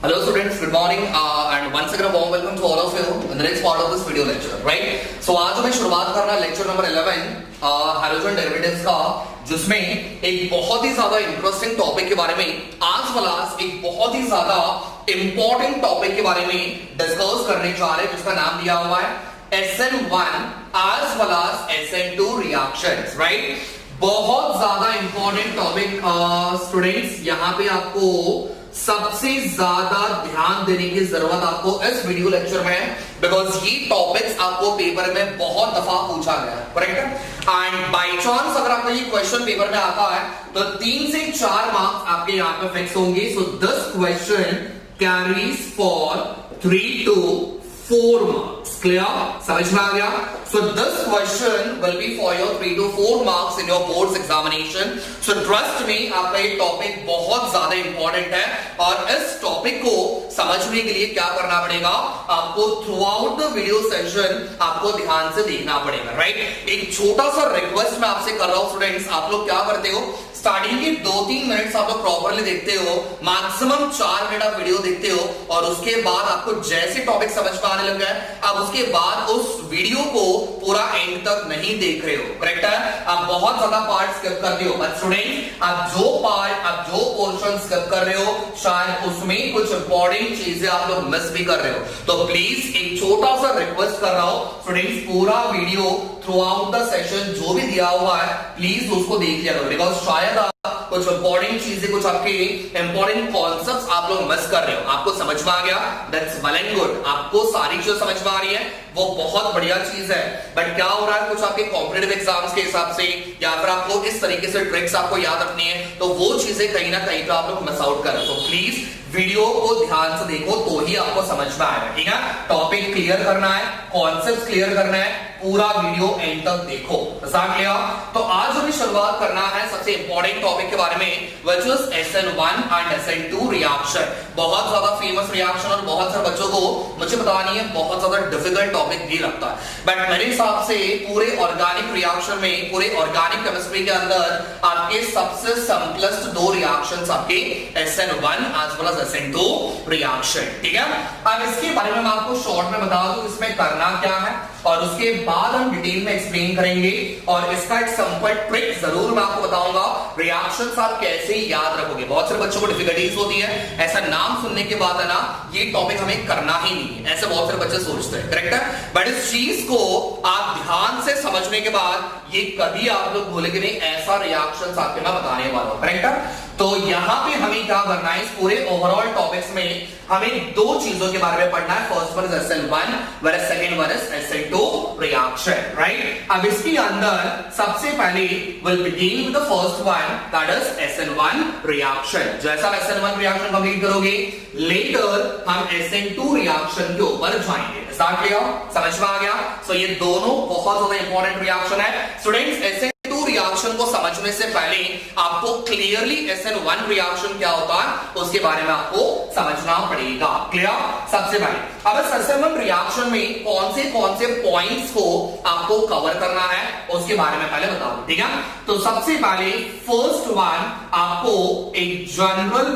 Hello students, good morning and once again a warm welcome to all of you in the next part of this video lecture, right? So आज हमें शुरुआत करना है lecture number 11 hydrogen derivatives का, जिसमें एक बहुत ही ज्यादा इंटरेस्टिंग टॉपिक के बारे में आज वाला एक बहुत ही ज्यादा इंपॉर्टेंट टॉपिक के बारे में डिस्कस करने जा रहे हैं, जिसका नाम दिया हुआ है SN1 as well as SN2 reactions, right? बहुत ज्यादा इंपॉर्टेंट टॉपिक स्टूडेंट्स, यहाँ पे आपको सबसे ज्यादा ध्यान देने की जरूरत आपको इस वीडियो लेक्चर में है, बिकॉज ये टॉपिक्स आपको पेपर में बहुत दफा पूछा गया है, करेक्ट है? एंड बाय चांस अगर आपका ये क्वेश्चन पेपर में आता है तो 3 से 4 मार्क्स आपके यहाँ पे फिक्स होंगे. So this question carries for 3 to 4 marks. Clear? समझ में आ गया? So this question will be for your 3 to 4 marks in your boards examination. So trust me, आपका ये टॉपिक बहुत ज्यादा इंपॉर्टेंट है और इस टॉपिक को समझने के लिए क्या करना पड़ेगा, आपको through out the video session आपको ध्यान से देखना पड़ेगा, राइट? एक छोटा सा रिक्वेस्ट मैं आपसे कर रहा हूं स्टूडेंट्स, आप लोग क्या करते हो, स्टार्टिंग के 2-3 मिनट्स आप लोग प्रॉपर्ली देखते हो, मैक्सिमम 4 मिनट आप वीडियो देखते हो और उसके बाद आपको जैसे टॉपिक समझ में आने लग गया है, आप उसके बाद उस वीडियो को पूरा एंड तक नहीं देख रहे हो, करेक्ट है? आप बहुत ज्यादा पार्ट स्किप करते हो, बट स्टूडेंट आप जो पोर्शन स्किप कर रहे हो शायद उसमें कुछ इंपॉर्टेंट चीजें आप लोग मिस भी कर रहे हो. तो प्लीज एक छोटा सा रिक्वेस्ट कर रहा हूं स्टूडेंट्स, पूरा video through out the session जो भी दिया हुआ है प्लीज उसको देख लिया करो, बिकॉज शायद कुछ इंपॉर्टेंट चीजें, कुछ आपके इंपॉर्टेंट कॉन्सेप्ट्स आप लोग मिस कर रहे हो. आपको समझ में आ गया, दैट्स वेल एंड गुड. आपको सारी चीजें समझ में आ रही है, वो बहुत बढ़िया चीज है. बट क्या हो रहा है, कुछ आपके कॉम्पिटिटिव एग्जाम्स के हिसाब से या फिर आपको इस तरीके से ट्रिक्स आपको याद रखनी है, तो वो चीजें कहीं ना कहीं पे आप लोग मिस आउट कर रहे हो. तो प्लीज वीडियो को ध्यान से देखो तो ही आपको समझ में आएगा, ठीक है? टॉपिक क्लियर करना है, कॉन्सेप्ट क्लियर करना है, पूरा वीडियो एंड तक देखो. क्लियर? तो आज हमें शुरुआत करना है सबसे इंपॉर्टेंट टॉपिक के बारे में, which is SN1 and SN2 reaction. बहुत ज्यादा फेमस रिएक्शन और बहुत सारे बच्चों को मुझे पता नहीं है, बहुत ज्यादा डिफिकल्ट टॉपिक भी लगता है. बट मेरे हिसाब से पूरे ऑर्गेनिक रिएक्शन में, पूरे ऑर्गेनिक केमिस्ट्री के अंदर आपके सबसे सिंपलेस्ट 2 रिएक्शंस आपके SN1 as well as SN2 reaction, ठीक है? अब इसके बारे में मैं आपको शॉर्ट में बता दूं इसमें करना क्या है और उसके बाद हम डिटेल में एक्सप्लेन करेंगे और इसका एक सिंपल ट्रिक जरूर मैं आपको बताऊंगा. रिएक्शंस आप कैसे याद रखोगे, बहुत सारे बच्चों को डिफिकल्टीज होती है, ऐसा नाम सुनने के बाद है ना ये टॉपिक हमें करना ही नहीं है, ऐसे बहुत सारे बच्चे सोचते हैं, करेक्ट है? बट इस चीज को आप ध्यान से समझने के बाद ये कभी आप लोग भूलेंगे नहीं, ऐसा रिएक्शंस आपके मैं बताने वाला हूं, करेक्ट है? तो यहां पे हमें क्या करना है, इस पूरे ओवरऑल टॉपिक्स में हमें 2 चीजों के बारे में पढ़ना है. First one is SN1 whereas second one is SN2 reaction, right? अब इसके अंदर सबसे पहले we'll begin with the first one, that is SN1 reaction. जैसा आप SN1 reaction कंप्लीट करोगे, later हम SN2 reaction के ऊपर जाएंगे. स्टार्ट किया, समझ में आ गया? सो ये दोनों बहुत ज्यादा इंपॉर्टेंट रिएक्शन है स्टूडेंट्स. SN2 रिएक्शन को समझने से पहले आपको क्लियरली SN1 रिएक्शन क्या होता है उसके बारे में आपको समझना पड़ेगा. क्लियर? सबसे पहले अब इस SN1 रिएक्शन में कौन से पॉइंट्स को आपको कवर करना है उसके बारे में पहले बता दूं, ठीक है? तो सबसे पहले फर्स्ट वन आपको एक जनरल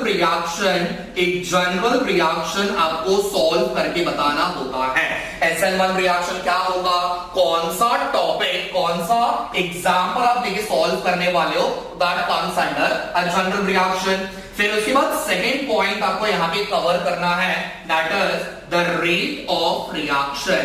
रिएक्शन आपको सॉल्व करके बताना होता है. SN1 रिएक्शन क्या होगा, कौन सा टॉपिक, कौन सा एग्जाम्पल आप देखिए सॉल्व करने वाले हो, that comes under a general reaction. फिर उसके बाद सेकेंड पॉइंट आपको यहां पे कवर करना है, that is the rate of reaction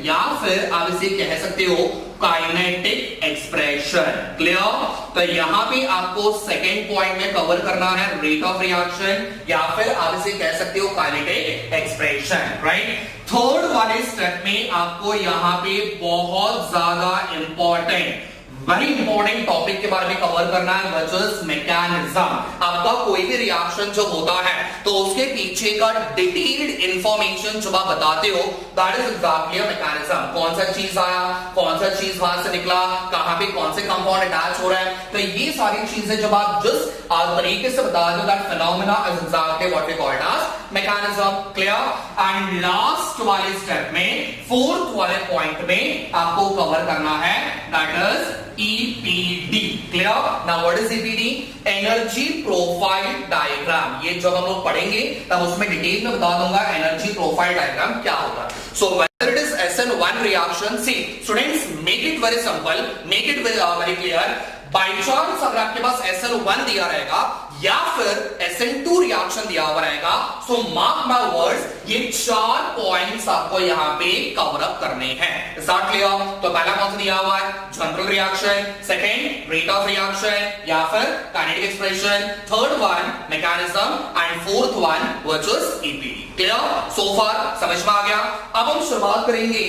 या फिर आप इसे कह सकते हो काइनेटिक एक्सप्रेशन. क्लियर? तो यहां पे आपको सेकेंड पॉइंट में कवर करना है रेट ऑफ रिएक्शन या फिर आप इसे कह सकते हो काइनेटिक एक्सप्रेशन, राइट? थर्ड वाले स्टेप में आपको यहां पे बहुत ज्यादा इंपॉर्टेंट, वेरी इंपॉर्टेंट टॉपिक के बारे में कवर करना है, व्हिच इज मैकेनिज्म. आपका कोई भी रिएक्शन जो होता है तो उसके पीछे का डिटेल्ड इंफॉर्मेशन जब आप बताते हो, that is exactly a mechanism. कौन सा चीज आया, कौन सा चीज वहां से निकला, कहां पे कौन से कंपाउंड अटैच हो रहा है, तो ये सारी चीजें जब आप जिस तरीके से बता दो, that phenomena is exactly what we call it as mechanism. Clear? And last वाले स्टेप में, फोर्थ वाले पॉइंट में आपको कवर करना है, that is EPD. Clear? Now what is EPD? Energy Profile Diagram. ये जब हम लोग पढ़ेंगे तब उसमें डिटेल में बता दूंगा एनर्जी प्रोफाइल डायग्राम क्या होता है. So whether it is SN1 reaction, see students, make it very simple, make it very clear. By chance अगर आपके पास SN1 दिया रहेगा या फिर SN2 रिएक्शन दिया हुआ रहेगा, सो मार्क माय वर्ड्स, ये 4 पॉइंट्स आपको यहाँ पे कवर अप करने हैं. Is that clear? तो पहला कौन सा दिया हुआ है? General reaction. Second, rate of reaction या फिर kinetic expression. Third one, mechanism. And fourth one which is EPD. Clear? So far समझ में आ गया? अब हम शुरुआत करेंगे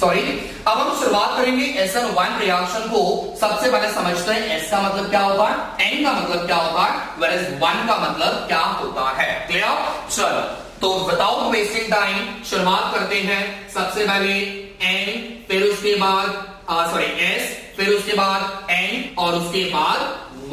अब हम शुरुआत करेंगे SN1 रिएक्शन को. सबसे पहले समझते हैं S का मतलब क्या होता है, N का मतलब क्या होता है, whereas 1 का मतलब क्या होता है. क्लियर? चलो, तो विदाउट वेस्टिंग टाइम शुरुआत करते हैं. सबसे पहले N, फिर उसके बाद S, फिर उसके बाद N और उसके बाद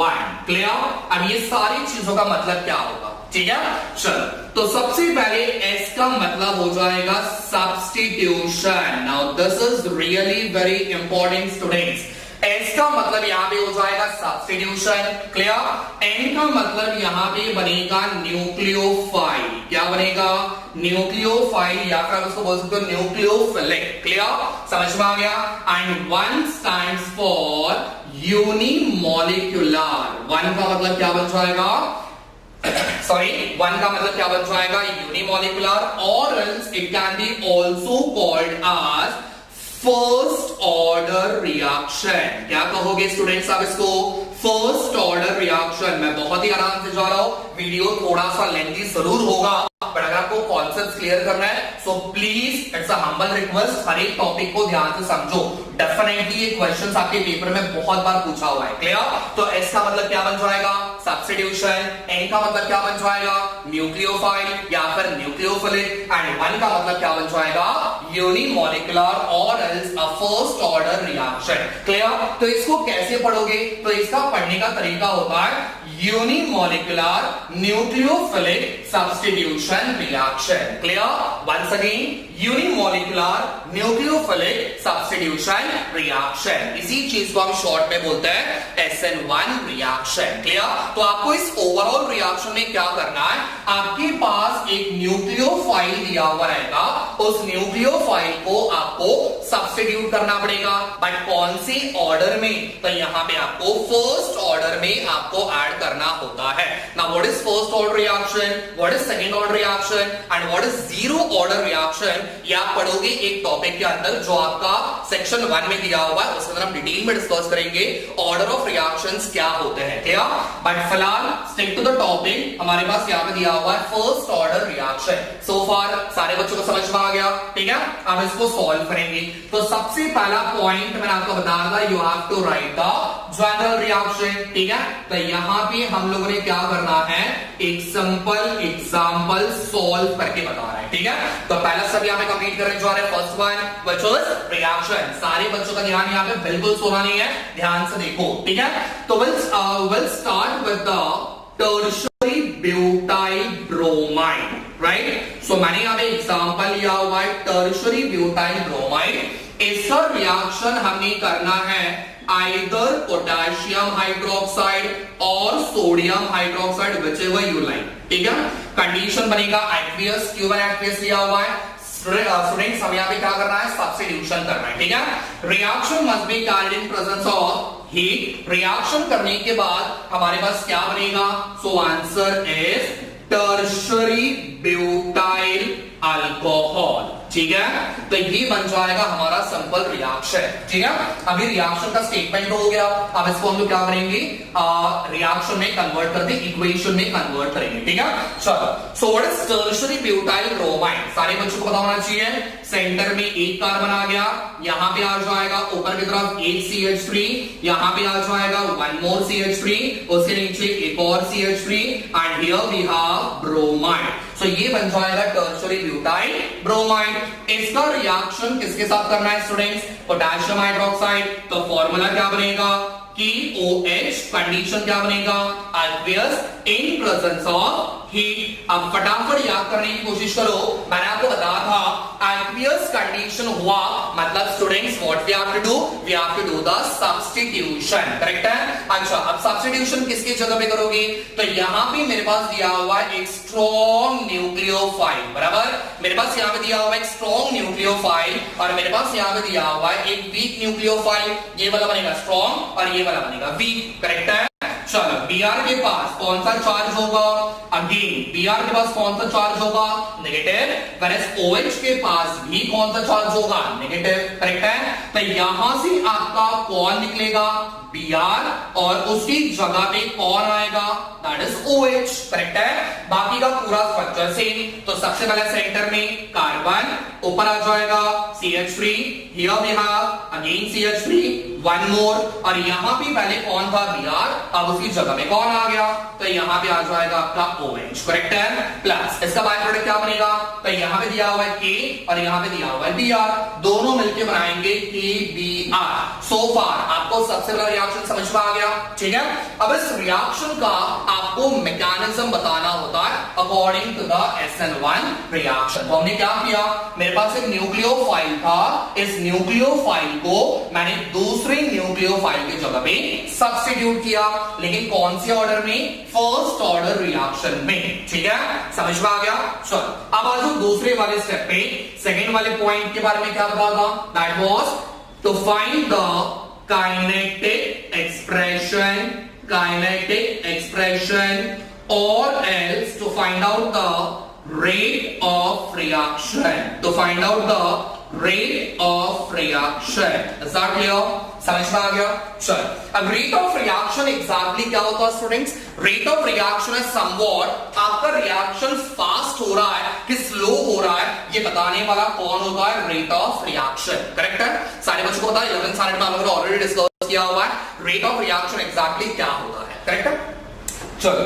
1. क्लियर? अब ये सारी चीजों का मतलब क्या होगा, ठीक है? चलो, तो सबसे पहले S का मतलब हो जाएगा substitution. Now this is really very important students. S का मतलब यहां पे हो जाएगा सब्स्टिट्यूशन. क्लियर? N का मतलब यहां पे बनेगा न्यूक्लियोफाइल. क्या बनेगा? न्यूक्लियोफाइल, या फिर आप उसको बोल सकते हो न्यूक्लियोफिलिक. क्लियर? समझ में आ गया? And 1 stands for unimolecular. 1 का मतलब क्या बन जाएगा? 1 का मतलब क्या बन जाएगा? यूनिमॉलिक्यूलर. और else it can be also called as first order reaction. क्या कहोगे स्टूडेंट्स आप इसको? First order reaction. मैं बहुत ही आराम से जा रहा हूं, वीडियो थोड़ा सा लेंथी जरूर होगा, बट अगर आपको कॉन्सेप्ट क्लियर करना है so please, it's a humble request, हर एक टॉपिक को ध्यान से समझो. डेफिनेटली ये क्वेश्चंस आपके पेपर में बहुत बार पूछा हुआ है. क्लियर? तो S का मतलब क्या बन जाएगा? सब्स्टिट्यूशन. N का मतलब क्या बन जाएगा? न्यूक्लियोफाइल या फिर न्यूक्लियोफिलिक. एंड 1 का मतलब क्या बन जाएगा? यूनिमॉलिक्यूलर और else a first order reaction. Clear? तो इसको कैसे पढ़ोगे? तो इसका पढ़ने का तरीका होता है unimolecular nucleophilic substitution reaction. Clear? Once again, unimolecular nucleophilic substitution reaction. इसी चीज को हम शॉर्ट में बोलते हैं SN1 रिएक्शन. क्लियर? तो आपको इस ओवरऑल रिएक्शन में क्या करना है, आपके पास एक न्यूक्लियोफाइल दिया हुआ रहेगा, उस न्यूक्लियोफाइल को आपको सब्स्टिट्यूट करना पड़ेगा. बट कौन से ऑर्डर में? तो यहां पे आपको फर्स्ट ऑर्डर में आपको ऐड करना होता है. Now what is first order reaction, what is second order reaction and what is zero order reaction, ये आप पढ़ोगे एक टॉपिक के अंदर जो आपका सेक्शन 1 में दिया हुआ है. उसके अंदर हम डिटेल में डिस्कस करेंगे ऑर्डर ऑफ रिएक्शंस क्या होते हैं. ठीक है? बट फिलहाल स्टिक टू द टॉपिक. हमारे पास यहाँ पे दिया हुआ है फर्स्ट ऑर्डर रिएक्शन. सो फार सारे बच्चों को समझ में आ गया? ठीक है? अब इसको सॉल्व करेंगे. तो सबसे पहला पॉइंट मैंने आपको बताया था, you have to write the general reaction. ठीक है? तो यहां पे हम लोगों ने क्या करना है, एक सिंपल एग्जांपल सॉल्व करके बता रहे हैं. ठीक है? तो पहला स्टेप यहां पे कंप्लीट करने जा रहे हैं. First one which is reaction. सारे बच्चों का ध्यान यहां पे बिल्कुल सोना नहीं है, ध्यान से देखो. ठीक है? तो we'll start with the tertiary butyl bromide, right? So मैंने यहाँ पे एग्जांपल लिया हुआ है tertiary butyl bromide. इसका रिएक्शन हमें करना है either potassium hydroxide और sodium hydroxide, whichever you like. ठीक है? कंडीशन बनेगा aqueous. क्यों मैंने aqueous लिया हुआ है? स्टूडेंट्स हम यहाँ पे क्या करना है, सब्स्टिट्यूशन करना है. ठीक है? Reaction must be carried in presence of heat. Reaction करने के बाद हमारे पास क्या बनेगा? सो answer is tertiary butyl alcohol. ठीक है? तो ये बन जाएगा हमारा सिंपल रिएक्शन. ठीक है? अभी रिएक्शन का स्टेटमेंट हो गया. अब इसको हम लोग क्या करेंगे, रिएक्शन में कन्वर्ट करके इक्वेशन में कन्वर्ट करेंगे. ठीक है? चलो, so what is tertiary butyl bromide? सारे बच्चों को पता होना चाहिए. सेंटर में एक कार्बन आ गया, यहां पे आ जाएगा ऊपर की तरफ एक CH3, यहां पे आ जाएगा वन मोर CH3, उसके नीचे एक और CH3 and here we have bromide. So ये बन जाएगा टर्शरी ब्यूटाइल ब्रोमाइड. इसका रिएक्शन किसके साथ करना है स्टूडेंट्स? Potassium hydroxide. तो फॉर्मूला क्या बनेगा? KOH. कंडीशन क्या बनेगा? aqueous in presence of heat. अब फटाफट याद करने की कोशिश करो, मैंने आपको बताया था एक्वियस कंडीशन हुआ मतलब students what we have to do, we have to do the substitution, correct है। अच्छा, अब सब्स्टिट्यूशन किसकी जगह पे करोगे, तो यहां पे मेरे पास दिया हुआ है एक स्ट्रॉन्ग न्यूक्लियोफाइल, बराबर। मेरे पास यहां पे दिया हुआ है एक स्ट्रॉन्ग न्यूक्लियोफाइल और मेरे पास यहां पे दिया हुआ है एक वीक न्यूक्लियोफाइल। ये वाला बनेगा स्ट्रॉन्ग और ये वाला बनेगा वीक, करेक्ट है। चलो, Br के पास कौन सा चार्ज होगा, अगेन Br के पास कौन सा चार्ज होगा, नेगेटिव। whereas OH के पास भी कौन सा चार्ज होगा, नेगेटिव, करेक्ट है। तो यहां से आपका कौन निकलेगा, Br, और उसकी जगह पे कौन आएगा, दैट इज OH, करेक्ट है। बाकी का पूरा स्ट्रक्चर सेम। तो सबसे पहले सेंटर में कार्बन, ऊपर आ जाएगा CH3, here we have again CH3, one more, और यहां पे पहले कौन था, Br, अब उसकी जगह में कौन आ गया, तो यहां पे आ जाएगा आपका OH, करेक्ट है। प्लस इसका बाय प्रोडक्ट क्या बनेगा, तो यहां पे दिया हुआ है K और यहां पे दिया हुआ है Br, दोनों मिलकर बनाएंगे KBr। सो फार आपको सबसे पहला रिएक्शन समझ में आ गया, ठीक है। अब इस रिएक्शन का आपको मैकेनिज्म बताना होता है according to the SN1 reaction. तो हमने क्या किया, मेरे पास एक न्यूक्लियोफाइल था, इस न्यूक्लियोफाइल को मैंने दूसरे न्यूक्लियोफाइल की जगह पे सब्स्टिट्यूट किया, लेकिन कौन से ऑर्डर में, फर्स्ट ऑर्डर रिएक्शन में, ठीक है। समझ में आ गया। चलो, अब आ जाओ दूसरे वाले स्टेप पे। सेकेंड वाले पॉइंट के बारे में क्या बताया, that was to find the kinetic expression or else to find out the rate of reaction, to find out the rate of reaction। Is that clear? समझ में आ गया। चल, अब रेट ऑफ रिएक्शन एग्जैक्टली क्या होता है स्टूडेंट्स, रेट ऑफ रिएक्शन है समवॉट आपका रिएक्शन फास्ट हो रहा है कि स्लो हो रहा है, ये बताने वाला कौन होता है, रेट ऑफ रिएक्शन, करेक्ट है। सारे बच्चों को पता है, 11th स्टैंडर्ड में हम लोगों ने ऑलरेडी डिस्कस किया हुआ है रेट ऑफ रिएक्शन एग्जैक्टली क्या होता है, करेक्ट है। चलो,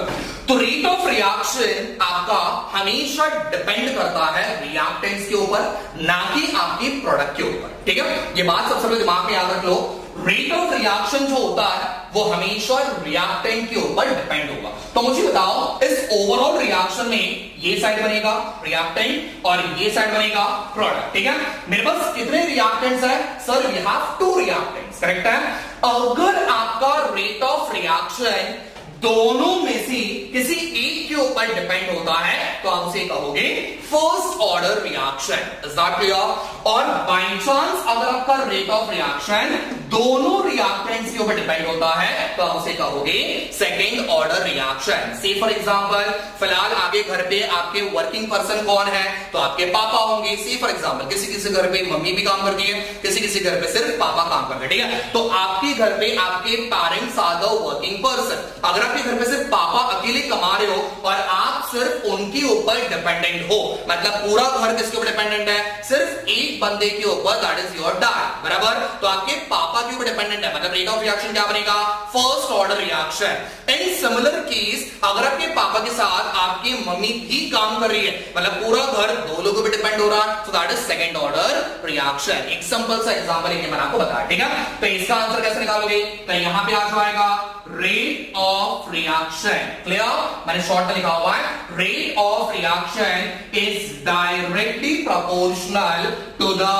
तो रेट ऑफ रिएक्शन आपका हमेशा डिपेंड करता है रिएक्टेंट्स के ऊपर, ना कि आपके प्रोडक्ट के ऊपर, ठीक है। ये बात सबसे पहले दिमाग में याद रख लो, रेट ऑफ रिएक्शन जो होता है वो हमेशा रिएक्टेंट के ऊपर डिपेंड होगा। तो मुझे बताओ, इस ओवरऑल रिएक्शन में ये साइड बनेगा रिएक्टेंट और ये साइड बनेगा प्रोडक्ट, ठीक है। मेरे पास कितने रिएक्टेंट्स है, sir we have 2 reactants, correct है। अगर आपका रेट ऑफ रिएक्शन दोनों में से किसी एक के ऊपर डिपेंड होता है तो आप उसे कहोगे first order reaction, is that clear. और बाय चांस अगर आपका रेट ऑफ रिएक्शन दोनों रिएक्टेंट्स के ऊपर डिपेंड होता है तो आप उसे कहोगे सेकंड ऑर्डर रिएक्शन। से फॉर एग्जांपल, फिलहाल आपके घर पे आपके वर्किंग पर्सन कौन है, तो आपके पापा होंगे। से फॉर एग्जांपल, किसी किसी घर पे मम्मी भी काम करती है, किसी किसी घर पे सिर्फ पापा काम करते हैं, ठीक है। तो आपके घर पे आपके parents are the working person. अगर आपके घर पे सिर्फ पापा अकेले कमा रहे हो और आप सिर्फ उनके ऊपर डिपेंडेंट हो, मतलब पूरा घर किसके ऊपर डिपेंडेंट है, सिर्फ एक बंदे के ऊपर, दैट इज योर डैड, बराबर। तो आपके पापा के ऊपर डिपेंडेंट है, मतलब रेट ऑफ रिएक्शन क्या बनेगा, first order reaction. In similar case अगर आपके पापा के साथ आपकी मम्मी भी काम कर रही है, मतलब पूरा घर 2 लोगों पे डिपेंड हो रहा है, तो that is second order reaction. एक सिंपल सा एग्जांपल लेके मैंने आपको बताया, ठीक है। तो इसका आंसर कैसे निकालोगे, तो यहां पे आ जाएगा रेट ऑफ रिएक्शन, क्लियर। मैंने शॉर्ट में लिखा हुआ है, rate of reaction is directly proportional to the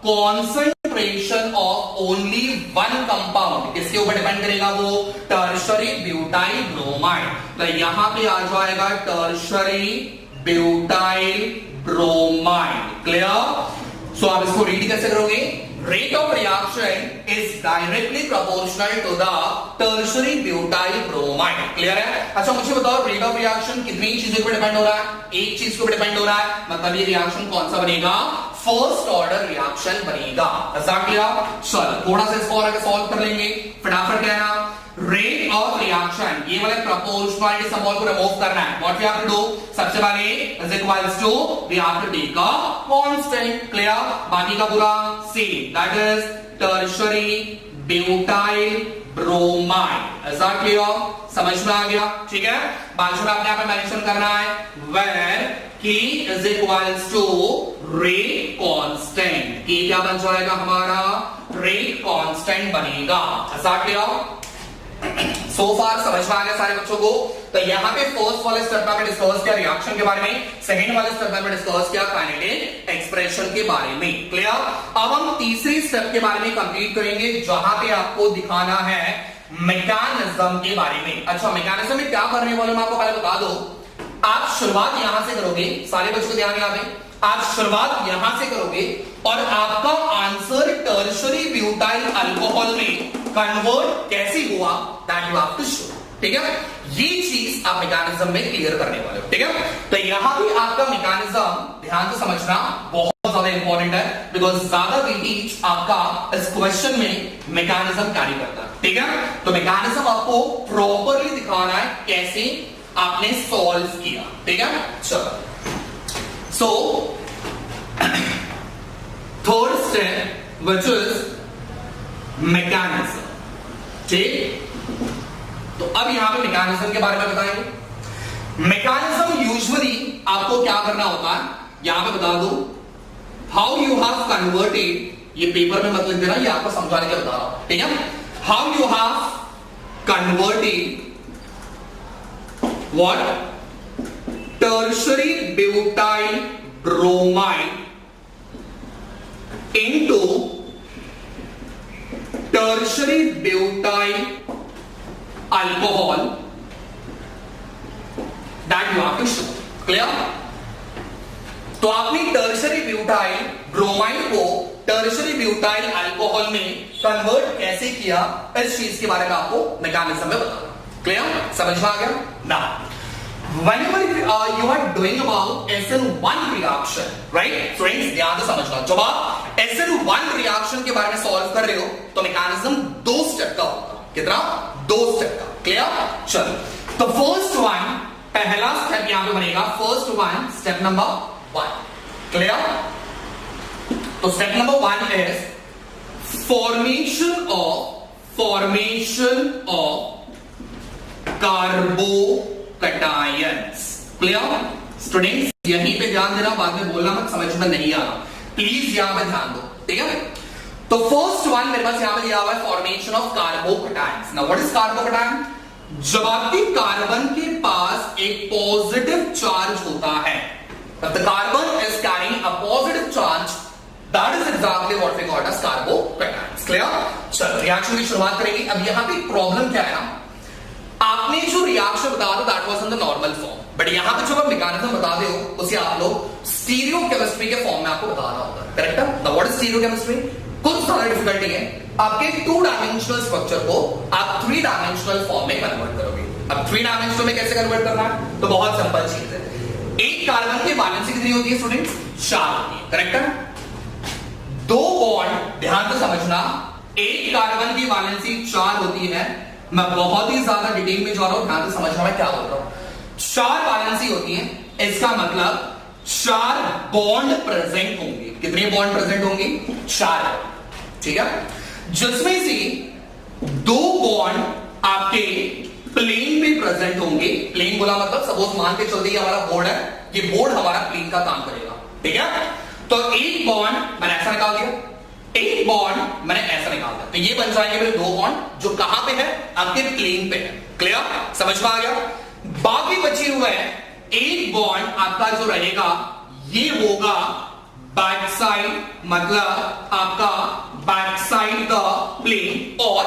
concentration of only one compound. किसके ऊपर डिपेंड करेगा वो, टर्शरी ब्यूटाइल ब्रोमाइड। तो यहां पे आ जाएगा tertiary butyl bromide, clear. So आप इसको रीड कैसे करोगे, rate of reaction is directly proportional to the tertiary butyl bromide, clear है। अच्छा मुझे बताओ, रेट ऑफ रिएक्शन कितनी चीजों पर डिपेंड हो रहा है, एक चीज को डिपेंड हो रहा है, मतलब ये रिएक्शन कौन सा बनेगा, फर्स्ट ऑर्डर रिएक्शन बनेगा, क्लियर। चलो थोड़ा सा इसको और आगे सॉल्व कर लेंगे, फटाफट कहना, रेट ऑफ रिएक्शन, ये वाला प्रोपोर्शनलिटी सिंबल को रिमूव करना है। What we have to do, सबसे पहले is equals to we have to take a constant, clear. बाकी का पूरा same, that is tertiary butyl bromide, is that clear, समझ में आ गया, ठीक है। बाजू में आपने यहां पे मेंशन करना है where K is equals to rate constant, K क्या बन जाएगा हमारा, rate constant बनेगा, ऐसा क्लियर। सो फार समझ में आ गया सारे बच्चों को? तो यहां पे फर्स्ट वाले स्टेप में डिस्कस किया रिएक्शन के बारे में, सेकंड वाले स्टेप में डिस्कस किया काइनेटिक एक्सप्रेशन के बारे में। क्लियर? अब हम तीसरे स्टेप के बारे में कंप्लीट करेंगे जहां पे आपको दिखाना है मैकेनिज्म के बारे में। अच्छा, मैकेनिज्म में क्या करने वाले मैं आपको पहले बता दो। आप शुरुआत यहां से करोगे, सारे बच्चों को ध्यान यहाँ पे, आप शुरुआत यहां से करोगे और आपका आंसर टर्शरी ब्यूटाइल अल्कोहल में कन्वर्ट कैसे हुआ that you have to show. ठीक है, ये चीज आप मैकेनिज्म में क्लियर करने वाले हो। ठीक है, तो यहां भी आपका मैकेनिज्म ध्यान से समझना बहुत ज्यादा इंपॉर्टेंट है, बिकॉज ज्यादा वेटेज आपका इस क्वेश्चन में मैकेनिज्म कैरी करता है। ठीक है, तो मैकेनिज्म आपको प्रॉपरली दिखाना है कैसे आपने सॉल्व किया। ठीक है, चलो so third step which is mechanism. ठीक, तो अब यहां पे मैकेनिज्म के बारे में बताएंगे। मैकेनिज्म यूजुअली आपको क्या करना होता है, यहां पे बता दो हाउ यू हैव कन्वर्टेड, ये पेपर में मत लिख देना, ये आपको समझाने के लिए बता रहा हूं। ठीक है, how you have converted what tertiary butyl bromide into tertiary butyl alcohol that you have to show. Clear? तो आपने टर्शरी ब्यूटाइल ब्रोमाइड को टर्शरी ब्यूटाइल अल्कोहल में कन्वर्ट कैसे किया, इस चीज के बारे में आपको मैकेनिज्म में बताना। क्लियर? समझ में आ गया ना? Whenever you are doing about SN1 reaction, right? Friends, ध्यान से समझना, जब आप SN1 reaction के बारे में सॉल्व कर रहे हो तो मैकेनिज्म 2 स्टेप का होगा। कितना? 2 स्टेप का। क्लियर? चलो, तो फर्स्ट वन, पहला स्टेप यहां पे बनेगा first one, step number 1। Clear? तो step number 1 is formation of carbocations. Clear? Students, यहीं पे ध्यान देना, बाद में बोलना मत समझ में नहीं आना, प्लीज यहां पे ध्यान दो। ठीक है, तो फर्स्ट वन मेरे पास यहां पे दिया हुआ है formation of carbocations. Now what is carbocation? जब आपके कार्बन के पास एक पॉजिटिव चार्ज होता है, the carbon is carrying a positive charge, that is exactly what we call as carbocations. Clear? चलो, रिएक्शन की शुरुआत करेंगे। अब यहां पे प्रॉब्लम क्या है ना, आपने जो रिएक्शन बताया था that was in the normal form, but यहां पे जब आप मैकेनिज्म बता रहे हो उसे आप लोग स्टीरियोकेमिस्ट्री के फॉर्म में आपको बताना होगा। करेक्ट है? Now what is stereochemistry? कुछ सारा डिफिकल्टी है, आपके 2 डायमेंशनल स्ट्रक्चर को आप 3 डायमेंशनल फॉर्म में कन्वर्ट करोगे। अब 3 डायमेंशनल में कैसे कन्वर्ट करना है? तो बहुत सिंपल चीज है, एक कार्बन की वैलेंसी कितनी होती है स्टूडेंट्स? 4 होती है। करेक्ट है? 2 बॉन्ड, ध्यान से समझना, एक कार्बन की वैलेंसी 4 होती है। मैं बहुत ही ज्यादा डिटेल में जा रहा हूं, ध्यान से समझना मैं क्या बोल रहा हूं। 4 वैलेंसी होती है, इसका मतलब 4 बॉन्ड प्रेजेंट होंगे। कितने बॉन्ड प्रेजेंट होंगे? 4। ठीक है, जिसमें से 2 बॉन्ड आपके प्लेन पे प्रेजेंट होंगे। प्लेन बोला मतलब सपोज मान के चलते हमारा बोर्ड है, ये बोर्ड हमारा प्लेन का काम करेगा। ठीक है, तो एक बॉन्ड मैंने ऐसा निकाल दिया, एक बॉन्ड मैंने ऐसा निकाल दिया, तो ये बन जाएंगे मेरे 2 बॉन्ड जो कहां पे है? आपके प्लेन पे है। क्लियर? समझ में आ गया? बाकी बचे हुए एक बॉन्ड आपका जो रहेगा ये होगा बैक साइड, मतलब आपका बैक साइड का प्लेन और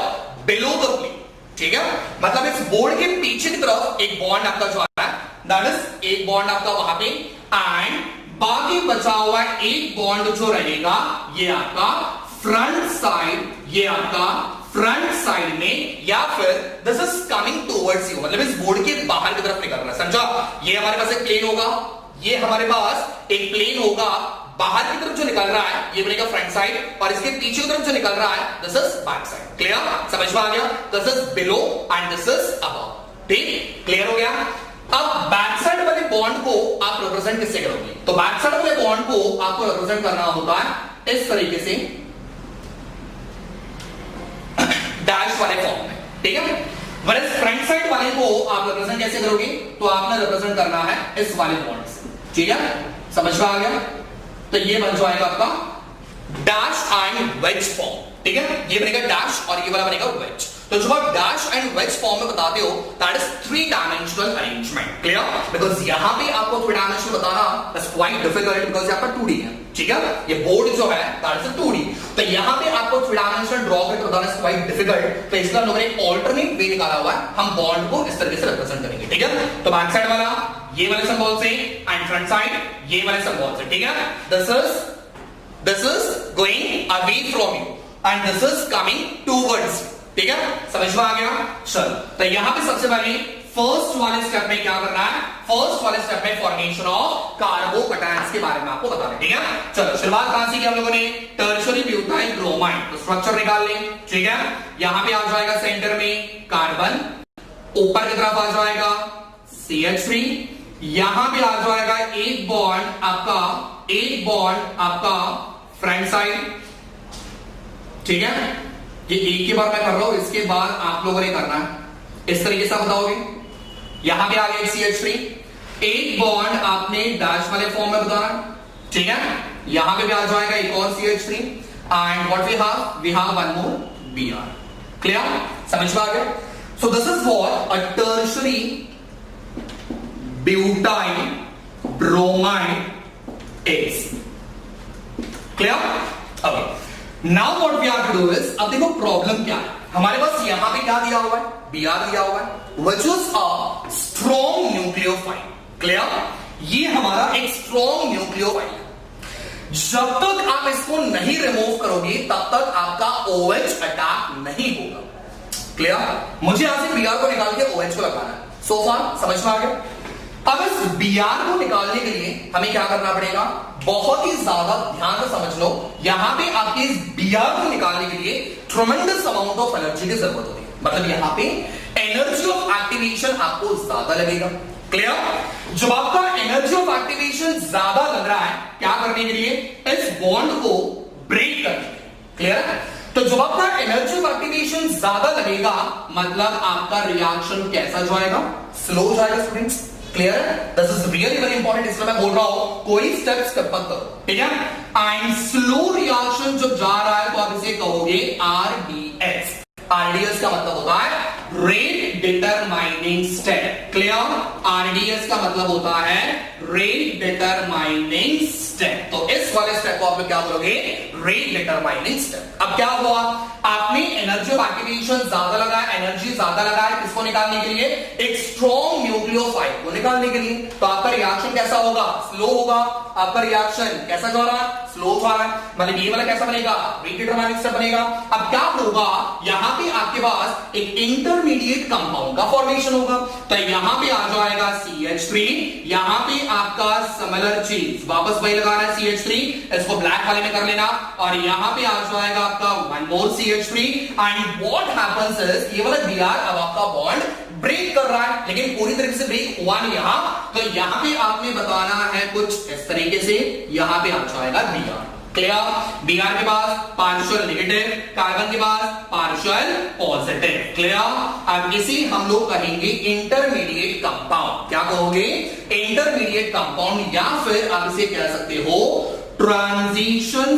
बिलो द प्लेन। ठीक है, मतलब इस बोर्ड के पीछे की तरफ एक बॉन्ड आपका जो आ रहा है, दैट इज एक बॉन्ड आपका वहां पे, एंड बाकी बचा हुआ एक बॉन्ड जो रहेगा ये आपका फ्रंट साइड, ये आपका फ्रंट साइड में, या फिर this is coming towards you, मतलब इस बोर्ड के बाहर की तरफ निकल रहा है। समझा? ये हमारे पास एक प्लेन होगा, ये हमारे पास एक प्लेन होगा, बाहर की तरफ जो निकल रहा है ये बनेगा फ्रंट साइड, और इसके पीछे की तरफ जो निकल रहा है this is back side. Clear? समझ में आ गया? This is below and this is above. ठीक, क्लियर हो गया? अब बैक साइड वाले बॉन्ड को आप रिप्रेजेंट किससे करोगे? तो बैक साइड वाले बॉन्ड को आपको रिप्रेजेंट करना होता है इस तरीके से, डैश वाले फॉर्म में। ठीक है, वरस फ्रंट साइड वाले को आप रिप्रेजेंट कैसे करोगे? तो आपने रिप्रेजेंट करना है इस वाले बॉन्ड से। ठीक है, समझ में आ गया? तो ये बन जाएगा आपका डैश एंड वेज फॉर्म। ठीक है, ये बनेगा डैश और ये वाला बनेगा वेज। तो जब आप डैश एंड वेज फॉर्म में बताते हो that is 3 dimensional arrangement. Clear? Because यहां पे आपको 3 डायमेंशनल बताना दैट्स क्वाइट डिफिकल्ट बिकॉज आपका 2D है। ठीक है, ये बोर्ड जो है दैट इज 2D। तो यहां पे आपको 3 डायमेंशनल ड्रॉ करके बताना इज क्वाइट डिफिकल्ट। तो इसका हम लोगों ने एक ऑल्टरनेट वे निकाला हुआ है, हम बॉन्ड को इस तरीके से रिप्रेजेंट करेंगे। ठीक है, तो बैक साइड वाला ये वाले सिंबल से एंड फ्रंट साइड ये वाले सिंबल से। ठीक है, this is going away from you and this is coming towards. ठीक है, समझ में आ गया? चल, तो यहां पे सबसे पहले फर्स्ट वाले स्टेप में क्या करना है, फर्स्ट वाले स्टेप में फॉर्मेशन ऑफ कार्बोकैटायंस के बारे में आपको बताना है। ठीक है, चलो शुरुआत कहां से की हम लोगों ने, टर्शियरी ब्यूटाइल ब्रोमाइड। तो स्ट्रक्चर निकाल लें। ठीक है, यहां पे आ जाएगा सेंटर में कार्बन, ऊपर की तरफ आ जाएगा CH3, यहां पे आ जाएगा एक बॉन्ड आपका फ्रंट साइड। ठीक है, ये एक ही बार मैं कर रहा हूं, इसके बाद आप लोगों ने करना है इस तरीके से बताओगे। यहां पे आ गया CH3, एक बॉन्ड आपने डैश वाले फॉर्म में बताना। ठीक है, यहां पे भी आ जाएगा एक और CH3 and what we have one more Br। Clear? समझ में आ गया? So this is what a tertiary butyl bromide is. Clear? Okay, now what we have to do is, अब देखो प्रॉब्लम क्या है हमारे पास। यहां पे क्या दिया हुआ है, Br दिया हुआ है which is a strong nucleophile. Clear? ये हमारा एक स्ट्रॉन्ग न्यूक्लियोफाइल है। जब तक आप इसको नहीं रिमूव करोगे तब तक आपका OH अटैक नहीं होगा। क्लियर? मुझे यहां से Br को निकाल के OH को लगाना है। सो फार समझ में आ गया? अब इस Br को निकालने के लिए हमें क्या करना पड़ेगा, बहुत ही ज्यादा ध्यान से समझ लो। यहां पे आपके इस Br को निकालने के लिए ट्रेमेंडस अमाउंट ऑफ एनर्जी की जरूरत होती है। मतलब यहां पे एनर्जी ऑफ एक्टिवेशन आपको ज्यादा लगेगा। क्लियर? जब आपका एनर्जी ऑफ एक्टिवेशन ज्यादा लग रहा है क्या करने के लिए, इस बॉन्ड को ब्रेक करने के लिए। क्लियर? तो जब आपका एनर्जी ऑफ एक्टिवेशन ज्यादा लगेगा मतलब आपका रिएक्शन कैसा जाएगा, स्लो जाएगा students. Clear? This is really very important, इसलिए मैं बोल रहा हूं कोई स्टेप स्किप मत करो। ठीक है, एंड स्लो रिएक्शन जब जा रहा है तो आप इसे कहोगे RDS। RDS का मतलब होता है rate determining step. Clear? RDS का मतलब होता है रेट डिटरमाइनिंग स्टेप। तो इस वाले स्टेप को आप लोग क्या बोलोगे, रेट डिटरमाइनिंग स्टेप। अब क्या हुआ, आपने एनर्जी ऑफ एक्टिवेशन ज्यादा लगाया, एनर्जी ज्यादा लगाया किसको निकालने के लिए, एक स्ट्रॉन्ग न्यूक्लियोफाइल को निकालने के लिए। तो आपका रिएक्शन कैसा होगा, स्लो होगा। आपका रिएक्शन कैसा जा रहा है, स्लो जा रहा है। मतलब ये वाला कैसा बनेगा, रेट डिटरमाइनिंग स्टेप बनेगा। अब क्या होगा, यहां पे आपके पास एक इंटरमीडिएट कंपाउंड का फॉर्मेशन होगा। तो यहां पे आ जाएगा CH3, यहां पे आपका सिमिलर चीज वापस वही लगाना है CH3, इसको ब्लैक वाले में कर लेना, और यहां पे आ जाएगा आपका one more CH3 and what happens is, ये वाला Br अब आपका बॉन्ड ब्रेक कर रहा है, लेकिन पूरी तरीके से ब्रेक हुआ नहीं यहां। तो यहां पे आपने बताना है कुछ इस तरीके से, यहां पे आ जाएगा Br। क्लियर? Br के पास पार्शियल नेगेटिव, कार्बन के पास पार्शियल पॉजिटिव। क्लियर? अब इसे हम लोग कहेंगे इंटरमीडिएट कंपाउंड। क्या कहोगे, इंटरमीडिएट कंपाउंड, या फिर आप इसे कह सकते हो ट्रांजिशन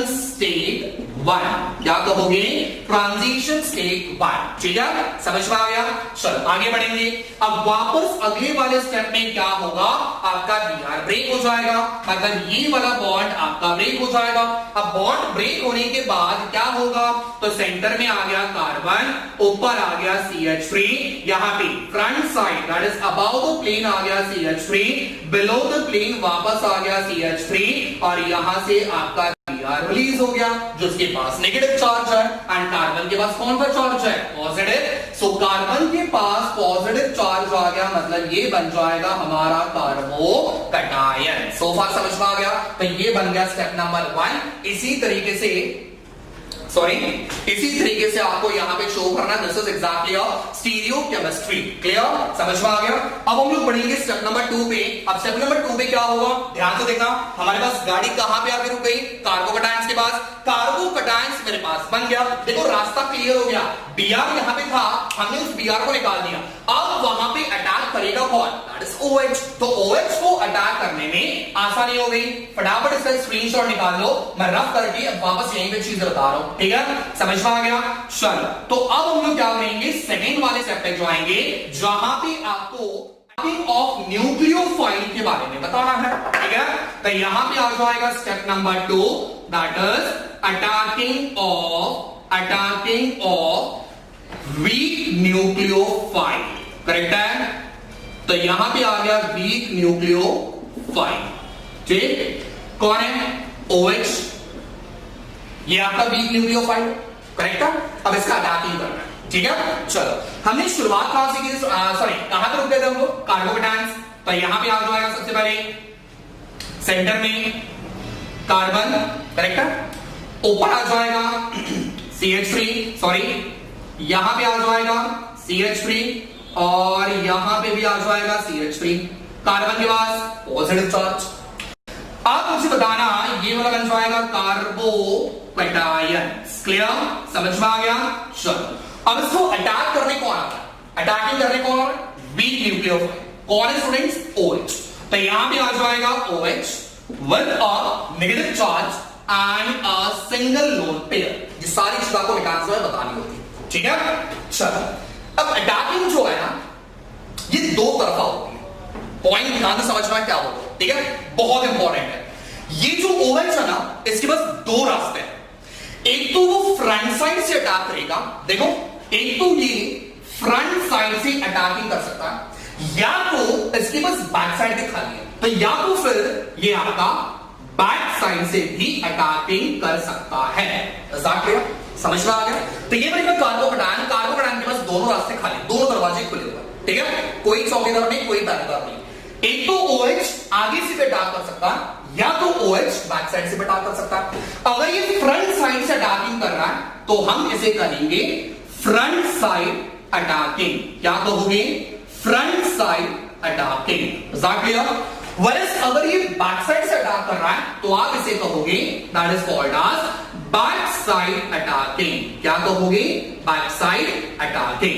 स्टेट 1। क्या कहोगे, ट्रांजिशन स्टेट 1। ठीक है, समझ में आ गया? चलो आगे बढ़ेंगे। अब वापस अगले वाले स्टेप में क्या होगा, आपका Br ब्रेक हो जाएगा, मतलब ये वाला बॉन्ड आपका ब्रेक हो जाएगा। अब बॉन्ड ब्रेक होने के बाद क्या होगा, तो सेंटर में आ गया कार्बन, ऊपर आ गया CH3, यहां पे front side that is about the plane आ गया CH3, बिलो द प्लेन वापस आ गया CH3, और यहां से आपका Br रिलीज हो गया, जिसके पास नेगेटिव चार्ज है, एंड कार्बन के पास कौन सा चार्ज है, पॉजिटिव। सो कार्बन के पास पॉजिटिव चार्ज आ गया, मतलब ये बन जाएगा हमारा कार्बोकैटायन। सो फार समझ में आ गया? तो ये बन गया स्टेप नंबर 1। इसी तरीके से सॉरी, इसी तरीके से आपको यहां पे शो करना, this is exactly a stereochemistry. Clear, समझ में आ गया? अब हम लोग बढ़ेंगे स्टेप नंबर 2 पे। अब स्टेप नंबर 2 पे क्या होगा, ध्यान से देखना। हमारे पास गाड़ी कहां पे आके रुक गई, कार्बोकैटायंस के पास। कार्बोकैटायंस मेरे पास बन गया, देखो रास्ता क्लियर हो गया। Br यहां पे था, हमने उस Br को निकाल दिया। अब वहां पे अटैक करेगा कौन, दैट इज OH। तो OH को अटैक करने में आसानी हो गई। फटाफट इसका स्क्रीनशॉट निकाल लो, मैं रफ करके अब वापस यहीं पे चीज बता रहा हूं, ठीक है? समझ में आ गया? चलो, तो अब हम लोग क्या करेंगे, सेकेंड वाले स्टेप पे जाएंगे, जहां पे आपको ऑफ न्यूक्लियोफाइल के बारे में बताना है, ठीक है? तो यहां पे आ जाएगा step number 2, that is attacking of weak nucleophile. Correct है? तो यहां पे आ गया वीक न्यूक्लियोफाइल, ठीक? कौन है, OH। ये आपका वीक न्यूक्लियोफाइल, करेक्ट है? अब इसका अटैकिंग करना है, ठीक है? चलो, हमने शुरुआत कहां से की, सॉरी कहां पे रुक गए थे हम लोग, कार्बोकैटायंस। तो यहां पे आ जाएगा सबसे पहले सेंटर में कार्बन, करेक्ट है? ऊपर आ जाएगा CH3, सॉरी यहां पे आ जाएगा CH3 और यहां पे भी आ जाएगा CH3। कार्बन के पास पॉजिटिव चार्ज। अब मुझे बताना, ये वाला बन जाएगा कार्बोकैटायन। क्लियर, समझ में आ गया? चलो, अब इसको अटैक करने कौन आता है, अटैकिंग करने कौन आ रहा है, वीक न्यूक्लियोफाइल। कौन है स्टूडेंट्स, OH। तो यहां पे आ जाएगा OH with a negative charge and a single lone pair. ये सारी चीज आपको निकालने में बतानी होती है, ठीक है? चलो, अब अटैकिंग जो है ना, ये दो तरफा होती है। पॉइंट ध्यान से समझना क्या होगा, ठीक है? बहुत इंपॉर्टेंट है। ये जो OH है ना, इसके पास दो रास्ते हैं। एक तो वो फ्रंट साइड से अटैक करेगा, देखो, एक तो ये फ्रंट साइड से अटैकिंग कर सकता है, या तो इसके पास बैक साइड भी खाली है, तो या तो फिर ये आपका बैक साइड से भी अटैकिंग कर सकता है। समझ में आ गया? तो ये बनेगा कार्बोकैटायन। कार्बोकैटायन के पास दोनों रास्ते खाली, दोनों दरवाजे खुले हुए, ठीक है? कोई चौकीदार नहीं, कोई पहरेदार नहीं। एक तो OH आगे से भी अटैक कर सकता है, या तो OH बैक साइड से भी अटैक कर सकता है। अगर ये फ्रंट साइड से अटैकिंग कर रहा है, तो हम इसे करेंगे फ्रंट साइड अटैकिंग। क्या कहोगे, फ्रंट साइड अटैकिंग। वरस अगर ये बैक साइड से अटैक कर रहा है, तो आप इसे कहोगे that is called as back side attacking. क्या कहोगे, बैक साइड अटैकिंग।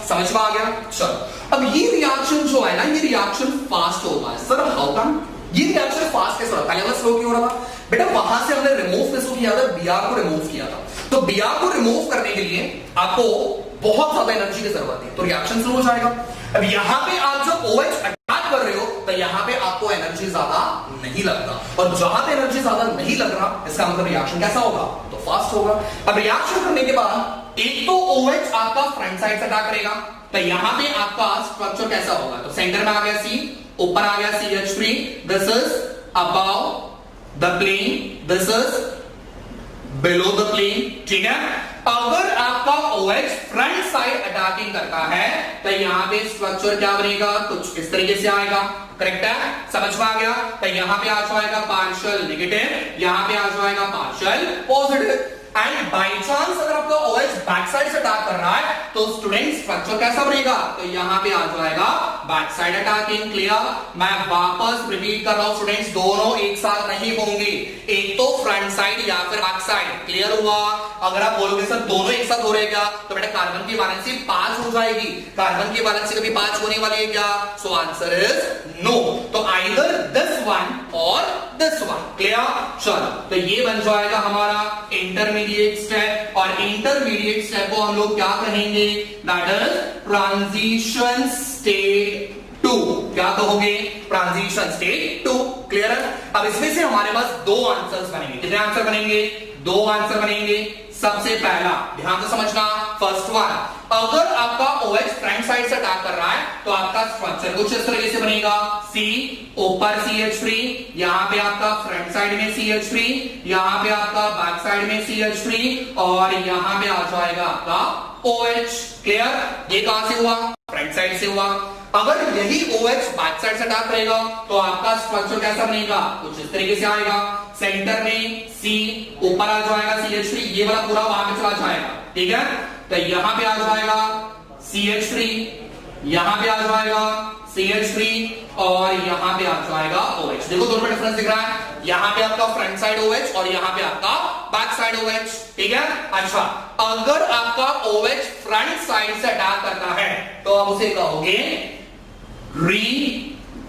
समझ में आ गया? चलो, अब ये रिएक्शन जो है ना, ये रिएक्शन फास्ट होता है। सर हाउ कम ये रिएक्शन फास्ट कैसे होता है, पहले स्लो क्यों हो रहा था? बेटा वहां से हमने रिमूव किसको किया था, Br को रिमूव किया था। तो Br को रिमूव करने के लिए आपको बहुत ज्यादा एनर्जी की जरूरत है, तो रिएक्शन स्लो हो जाएगा। अब यहां पे आप जो OH अटैक कर रहे हो, तो यहां पे आपको एनर्जी ज्यादा नहीं लगता, और जहां पे एनर्जी ज्यादा नहीं लग रहा, इसका मतलब रिएक्शन कैसा होगा, तो फास्ट होगा। अब रिएक्शन करने के बाद एक तो OH आपका फ्रंट साइड से अटैक करेगा, तो यहां पे आपका स्ट्रक्चर कैसा होगा, तो सेंटर में आ गया C, ऊपर आ गया CH3, this is above the plane, this is below the plane, ठीक है? अगर आपका OH फ्रंट साइड अटैकिंग करता है, तो यहां पे स्ट्रक्चर क्या बनेगा, कुछ इस तरीके से आएगा। करेक्ट है? समझ में आ गया? तो यहां पे आ जाएगा पार्शियल नेगेटिव, यहां पे आ जाएगा partial positive. And by chance अगर आपका OH बैक साइड से अटैक कर रहा है, तो स्टूडेंट स्ट्रक्चर कैसा बनेगा, तो यहां पे आ जाएगा बैक साइड अटैकिंग। क्लियर? मैं वापस रिपीट कर रहा हूं स्टूडेंट्स, दोनों एक साथ नहीं होंगे, एक तो फ्रंट साइड या फिर बैक साइड। क्लियर हुआ? अगर आप बोलोगे सर दोनों एक साथ हो रहे क्या, तो बेटा कार्बन की वैलेंसी 5 हो जाएगी। कार्बन की वैलेंसी कभी 5 होने वाली है क्या? So answer is no. तो आइदर दिस वन और दिस वन। क्लियर? चलो, तो ये बन जाएगा हमारा इंटरमीडिएट स्टेप, और इंटरमीडिएट स्टेप को हम लोग क्या कहेंगे, दैट इज ट्रांजिशन स्टेट 2। क्या कहोगे, ट्रांजिशन स्टेट 2। क्लियर है? अब इसमें से हमारे पास दो आंसर्स बनेंगे। कितने आंसर बनेंगे? दो आंसर बनेंगे। सबसे पहला ध्यान से समझना, फर्स्ट वन, अगर आपका OH फ्रंट साइड से अटैक कर रहा है, तो आपका स्ट्रक्चर कुछ इस तरीके से बनेगा, C ऊपर CH3, यहां पे आपका फ्रंट साइड में CH3, यहां पे आपका बैक साइड में CH3, और यहां पे आ जाएगा आपका OH। क्लियर? ये कहां से हुआ, फ्रंट साइड से हुआ। अगर यही OH बैक साइड से अटैक करेगा तो आपका स्ट्रक्चर कैसा बनेगा, कुछ इस तरीके से आएगा। सेंटर में C ऊपर आ जाएगा CH3, ये वाला पूरा वहां पे चला जाएगा, ठीक है। तो यहां पे आ जाएगा CH3, यहां पे आ जाएगा CH3 और यहां पे आ जाएगा OH। देखो दोनों में डिफरेंस दिख रहा है, यहां पे आपका फ्रंट साइड OH और यहां पे आपका बैक साइड OH, ठीक है। अच्छा, अगर आपका OH फ्रंट साइड से अटैक करता है तो आप उसे कहोगे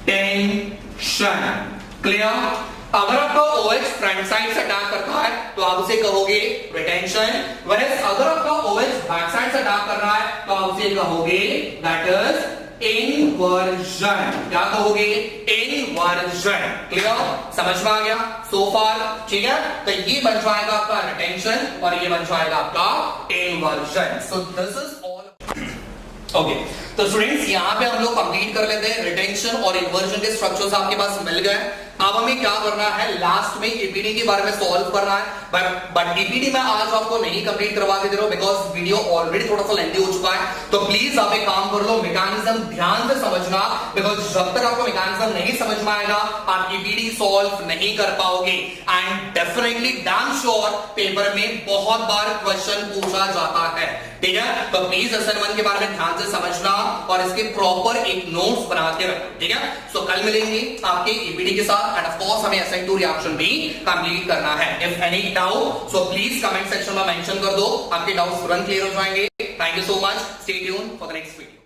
रिटेंशन, क्लियर। अगर आपका OH फ्रंट साइड से अटैक करता है तो आप उसे कहोगे रिटेंशन, वरस अगर आपका OH बैक साइड से अटैक कर रहा है तो आप उसे कहोगे दैट इज इंवर्जन। क्या कहोगे, इंवर्जन, क्लियर, समझ में आ गया सो फार, ठीक है। तो ये बन जाएगा आपका रिटेंशन और ये बन जाएगा आपका inversion. So this is all okay. तो स्टूडेंट्स यहां पे हम लोग कंप्लीट कर लेते हैं, रिटेंशन और इन्वर्जन के स्ट्रक्चर्स आपके पास मिल गए। अब हमें क्या करना है, लास्ट में ईपीडी के बारे में सॉल्व करना है, बट ईपीडी मैं आज आपको नहीं कंप्लीट करवा के दे रहा हूं बिकॉज वीडियो ऑलरेडी थोड़ा सा लेंथी हो चुका है। तो प्लीज आप एक काम कर लो, मैकेनिज्म ध्यान से समझना, बिकॉज जब तक आपको मैकेनिज्म नहीं समझ में आएगा आप ईपीडी सॉल्व नहीं कर पाओगे। And definitely damn sure paper में बहुत बार क्वेश्चन पूछा जाता है, ठीक है। तो प्लीज असाइनमेंट के बारे में ध्यान से समझना और इसके प्रॉपर एक नोट्स बना के रखो, ठीक है। सो कल मिलेंगे आपके ईपीडी के साथ एंड ऑफ कोर्स हमें असाइन 2 रिएक्शन भी कंप्लीट करना है। If any doubt so please comment section में मेंशन कर दो, आपके डाउट्स तुरंत क्लियर हो जाएंगे। Thank you so much, stay tuned for the next video.